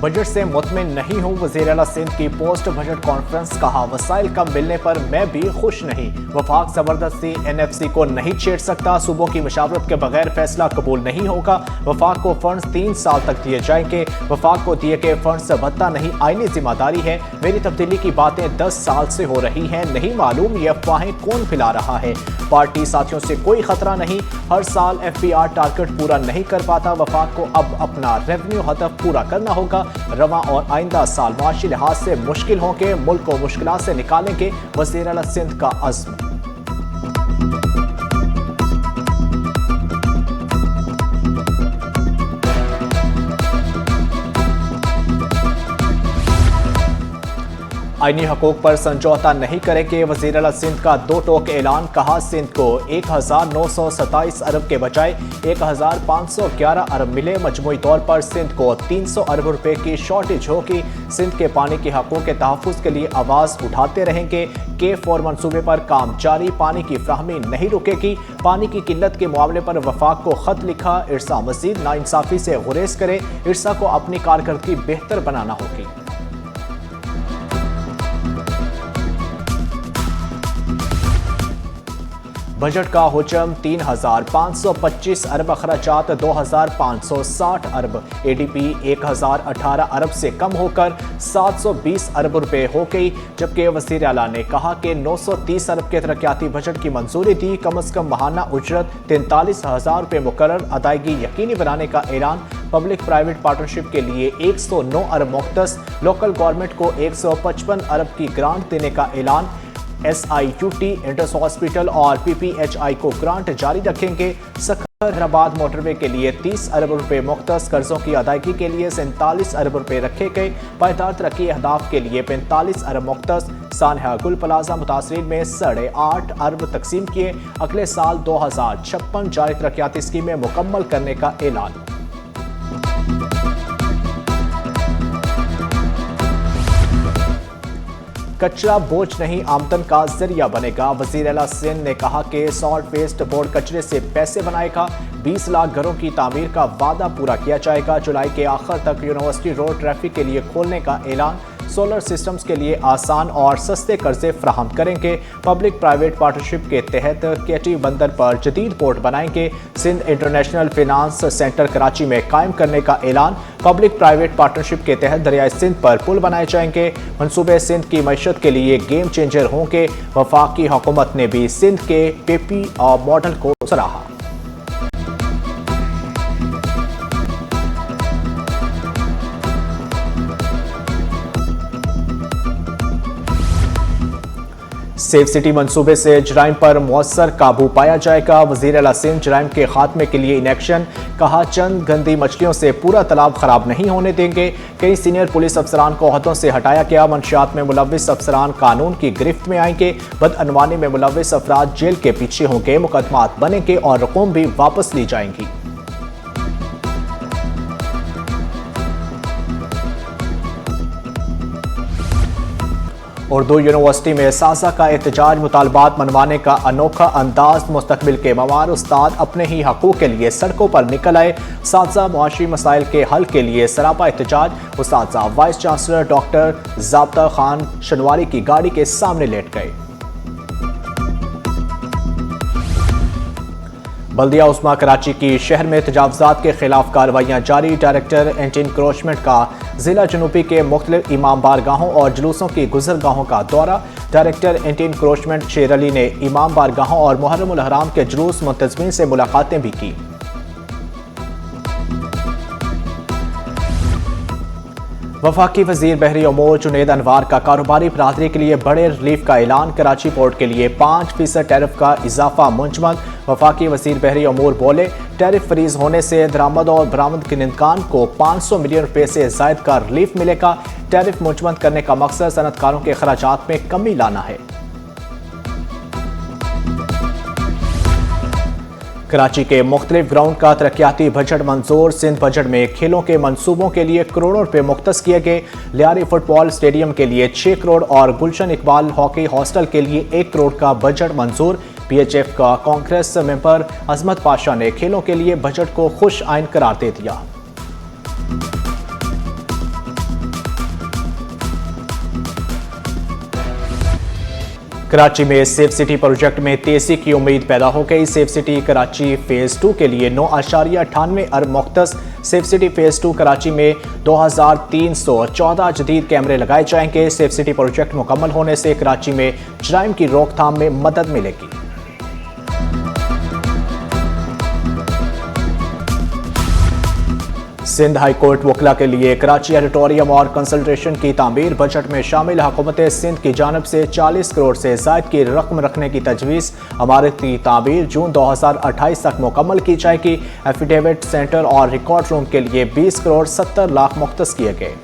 Budget से मुतमिन नहीं हूँ, वज़ीर आला सिंध की पोस्ट बजट कॉन्फ्रेंस। कहा वसाइल कम मिलने पर मैं भी खुश नहीं। वफाक जबरदस्ती NFC को नहीं छेड़ सकता। सूबों की मशावरत के बगैर फैसला कबूल नहीं होगा। वफाक को फंड्स 3 साल तक दिए जाएंगे। वफाक को दिए गए फंड्स भत्ता नहीं, आईनी जिम्मेदारी है। मेरी तब्दीली की बातें 10 साल से हो रही हैं, नहीं मालूम ये अफवाहें कौन फैला रहा है। पार्टी साथियों से कोई खतरा नहीं। हर साल FPR टारगेट पूरा नहीं कर पाता। वफाक को अब अपना रेवेन्यू हदफ पूरा करना होगा। रवा और आइंदा साल मुआशी लिहाज से मुश्किल होंगे। मुल्क को मुश्किलात से निकालेंगे, वज़ीर आला सिंध का अज़्म। आईनी हकूक पर समझौता नहीं करेंगे, वज़ीर आला सिंध का 2 टोक ऐलान। कहा सिंध को 1927 अरब के बजाय 1511 अरब मिले। मजमूई तौर पर सिंध को 300 अरब रुपए की शॉर्टेज होगी। सिंध के पानी के हकूक के तहफ़्फ़ुज़ के लिए आवाज़ उठाते रहेंगे। K4 मनसूबे पर काम जारी, पानी की फ्राहमी नहीं रुकेगी। पानी की किल्लत के मामले पर वफाक को खत लिखा। इरसा मज़ीद नाइंसाफ़ी से गुरेज करे। इरसा को अपनी कारकर्दगी बेहतर बनाना होगी। बजट का हुजम 3525 अरब, अखराजात 2560 अरब। ADP 1018 अरब से कम होकर 720 अरब रुपए हो गई। जबकि वज़ीर आला ने कहा कि 930 अरब के तरक्याती बजट की मंजूरी दी। कम अज़ कम माहाना उजरत 43,000 रुपये मुकर्रर, अदायगी यकीनी बनाने का ऐलान। पब्लिक प्राइवेट पार्टनरशिप के लिए 109 अरब मुख्तस। लोकल गवर्नमेंट को 155 अरब की ग्रांट देने का ऐलान। SIUT, इंडस हॉस्पिटल और PPHI को ग्रांट जारी रखेंगे। हैदराबाद मोटरवे के लिए 30 अरब रुपए मुख्तस। कर्जों की अदायगी के लिए 47 अरब रुपए रखे गए। पायदार तरक्की अहदाफ के लिए 45 अरब मुख्तस। सानहा गुल प्लाजा मुतासरीन में 8.5 अरब तकसीम किए। अगले साल 2056 जारी तरक्याती स्कीमें मुकम्मल करने का ऐलान। कचरा बोझ नहीं, आमदन का जरिया बनेगा। वज़ीर आला सिंध ने कहा कि सॉल्ट वेस्ट बोर्ड कचरे से पैसे बनाएगा। 20 लाख घरों की तामीर का वादा पूरा किया जाएगा। जुलाई के आखिर तक यूनिवर्सिटी रोड ट्रैफिक के लिए खोलने का ऐलान। सोलर सिस्टम्स के लिए आसान और सस्ते कर्जे फ्राहम करेंगे। पब्लिक प्राइवेट पार्टनरशिप के तहत केटी बंदर पर जदीद पोर्ट बनाएंगे। Sindh international finance centre Karachi में कायम करने का ऐलान। पब्लिक प्राइवेट पार्टनरशिप के तहत दरियाई सिंध पर पुल बनाए जाएंगे। मनसूबे सिंध की मईशत के लिए गेम चेंजर होंगे। वफाकी हुकूमत ने भी सिंध के PP मॉडल को सराहा। सेफ सिटी मंसूबे से जराइम पर मौसर काबू पाया जाएगा। वज़ीर आला सिंध जराइम के खात्मे के लिए इन एक्शन। कहा चंद गंदी मछलियों से पूरा तालाब खराब नहीं होने देंगे। कई सीनियर पुलिस अफसरान को अहदों से हटाया गया। मंशियात में मुलव्विस अफसरान कानून की गिरफ्त में आएंगे। बदअनवानी में मुलव्विस अफराद जेल के पीछे होंगे। मुकदमात बनेंगे और रकूम भी वापस ली जाएंगी। उर्दू यूनिवर्सिटी में साजा का एहतजाज, मुतालबात मनवाने का अनोखा अंदाज। मुस्तकबिल के मवार उस्ताद अपने ही हकूक के लिए सड़कों पर निकल आए। साजा मुआशी मसाइल के हल के लिए सरापा एहतजाज। उस्ताद वाइस चांसलर डॉक्टर ज़ाब्ता खान शनवारी की गाड़ी के सामने लेट गए। बल्दिया उस्मा कराची की शहर में तजावुज़ात के खिलाफ कार्रवाइयाँ जारी। डायरेक्टर एंटी इंक्रोचमेंट का जिला जनूबी के मुख्तलिफ इमाम बारगाहों और जुलूसों की गुजरगाहों का दौरा। डायरेक्टर एंटी इंक्रोचमेंट शेर अली ने इमाम बारगाहों और मुहर्रम उल हराम के जुलूस मुंतज़मीन से मुलाकातें भी की। वफाकी वजीर बहरी अमूर जुनैद अनवार का कारोबारी बरादरी के लिए बड़े रिलीफ का ऐलान। कराची पोर्ट के लिए 5% टैरिफ का इजाफा मुंजमद। वफाकी वजीर बहरी अमूर बोले टैरिफ फ्रीज होने से दरामद और बरामद किनंदकान को 500 मिलियन रुपए से जायद का रिलीफ मिलेगा। टैरिफ मुंजमद करने का मकसद सनतकारों के खराजात में कमी लाना है। कराची के मुख्तलिफ ग्राउंड का तरक्याती बजट मंजूर। सिंध बजट में खेलों के मंसूबों के लिए करोड़ों रुपए मुख्तस किए गए। लियारी फुटबॉल स्टेडियम के लिए 6 करोड़ और गुलशन इकबाल हॉकी हॉस्टल के लिए 1 करोड़ का बजट मंजूर। PHF का कांग्रेस मेंबर अजमत पाशा ने खेलों के लिए बजट को खुश आइन करार दे दिया। कराची में सेफ सिटी प्रोजेक्ट में तेजी की उम्मीद पैदा हो गई। सेफ सिटी कराची फेज 2 के लिए 9.98 अरब मुख्तस। सेफ सिटी फेज 2 कराची में 2314 जदीद कैमरे लगाए जाएंगे। सेफ सिटी प्रोजेक्ट मुकम्मल होने से कराची में जराइम की रोकथाम में मदद मिलेगी। सिंध हाई कोर्ट वकला के लिए कराची ऑडिटोरियम और कंसल्टेशन की तामीर। बजट में शामिल हुकूमत सिंध की जानब से 40 करोड़ से ज़ायद की रकम रखने की तजवीज़। इमारत की तामीर जून 2028 तक मुकम्मल की जाएगी। एफिडेविट सेंटर और रिकॉर्ड रूम के लिए 20 करोड़ 70 लाख मुख्तस किए गए।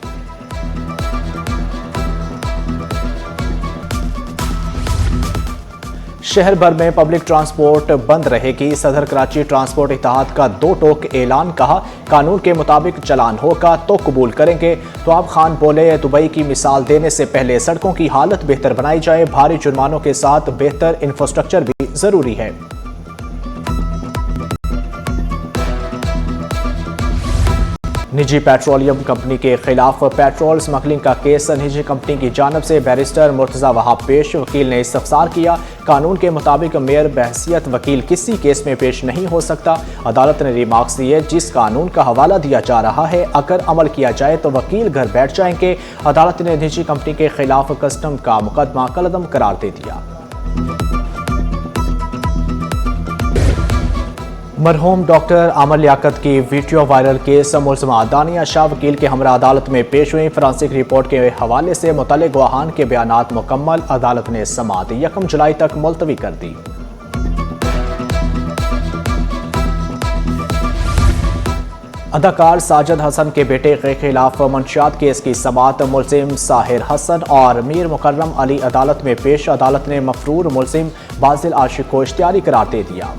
शहर भर में पब्लिक ट्रांसपोर्ट बंद रहेगी। सदर कराची ट्रांसपोर्ट इत्तेहाद का 2 टोक ऐलान। कहा, कानून के मुताबिक चलान होगा तो कबूल करेंगे। तवाब खान बोले, दुबई की मिसाल देने से पहले सड़कों की हालत बेहतर बनाई जाए। भारी जुर्मानों के साथ बेहतर इंफ्रास्ट्रक्चर भी जरूरी है। निजी पेट्रोलियम कंपनी के खिलाफ पेट्रोल स्मगलिंग का केस। निजी कंपनी की जानब से बैरिस्टर मुर्तजा वहाब पेश। वकील ने इस्तफसार किया। कानून के मुताबिक मेयर बहसियत वकील किसी केस में पेश नहीं हो सकता। अदालत ने रिमार्क्स दिए, जिस कानून का हवाला दिया जा रहा है अगर अमल किया जाए तो वकील घर बैठ जाएंगे। अदालत ने निजी कंपनी के खिलाफ कस्टम का मुकदमा कलअदम करार दे दिया। मरहूम डॉक्टर आमर लियाकत की वीडियो वायरल केस। मुलज़मा दानिया शाह वकील के हमरा अदालत में पेश हुई। फॉरेंसिक रिपोर्ट के हवाले से मुतल्लिक़ गवाहान के बयानात मुकम्मल। अदालत ने समाअत 1 जुलाई तक मुलतवी कर दी। अदाकार साजिद हसन के बेटे के खिलाफ मंशियात केस की समाअत। मुलजिम साहिर हसन और मीर मुकर्रम अली अदालत में पेश। अदालत ने मफरूर मुलजिम बाजिल आशिक को इख्तियारी करार दे दिया।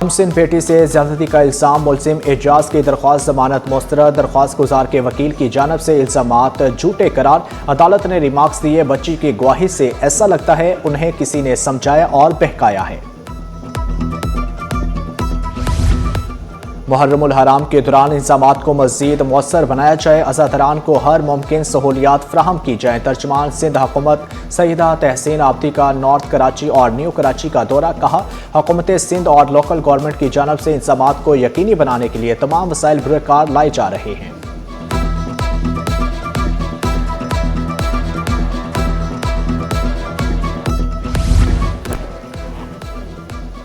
सिंध बेटी से ज्यादती का इल्जाम। मुलजिम एजाज की दरख्वास्त जमानत मुस्तरद। दरख्वास्त गुजार के वकील की जानब से इल्जामात झूठे करार। अदालत ने रिमार्क्स दिए, बच्ची की गवाही से ऐसा लगता है उन्हें किसी ने समझाया और बहकाया है। मुहर्रमुल हराम के दौरान इंतजामात को मज़ीद मौसर बनाया जाए। अज़ादरान को हर मुमकिन सहूलियात फ्राहम की जाए। तर्जमान सिंध हुकूमत सईदा तहसीन आबदी का नॉर्थ कराची और न्यू कराची का दौरा। कहा, हुकूमत सिंध और लोकल गवर्नमेंट की जानब से इंतजामात को यकीनी बनाने के लिए तमाम वसाइल बुरकार लाए जा रहे हैं।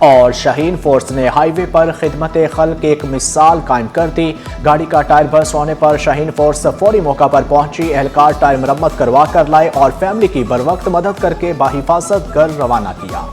और शाहीन फोर्स ने हाईवे पर खिदमत खल्क एक मिसाल कायम कर दी। गाड़ी का टायर बर्स्ट होने पर शाहीन फोर्स फौरी मौका पर पहुंची। एहलकार टायर मरम्मत करवा कर लाए और फैमिली की बर वक्त मदद करके बाहिफाजत घर रवाना किया।